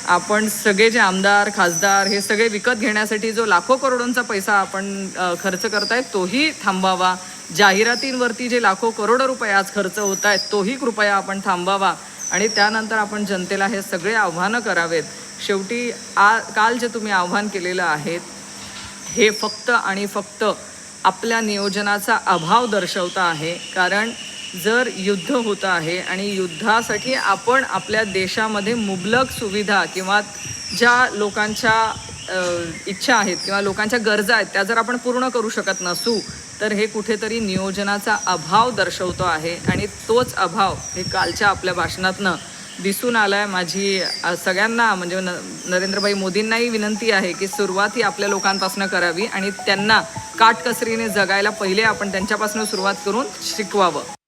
आपण सगळे जे आमदार खासदार हे सगळे विकत घेण्यासाठी जो लाखो करोडोंचा पैसा आपण खर्च करतायत तोही थांबवावा. जाहिरातींवरती जे लाखो करोडो रुपये आज खर्च होत आहेत तोही कृपया आपण थांबवावा आणि त्यानंतर आपण जनतेला हे सगळे आव्हानं करावेत. शेवटी काल जे तुम्ही आव्हान केलेलं आहे हे फक्त आणि फक्त आपल्या नियोजनाचा अभाव दर्शवता आहे. कारण जर युद्ध होतं आहे आणि युद्धासाठी आपण आपल्या देशामध्ये मुबलक सुविधा किंवा ज्या लोकांच्या इच्छा आहेत किंवा लोकांच्या गरजा आहेत त्या जर आपण पूर्ण करू शकत नसू तर हे कुठेतरी नियोजनाचा अभाव दर्शवतो आहे आणि तोच अभाव हे कालच्या आपल्या भाषणातनं दिसून आला आहे. माझी सगळ्यांना म्हणजे नरेंद्रभाई मोदींनाही विनंती आहे की सुरुवात ही आपल्या लोकांपासून करावी आणि त्यांना काटकसरीने जगायला पहिले आपण त्यांच्यापासून सुरुवात करून शिकवावं.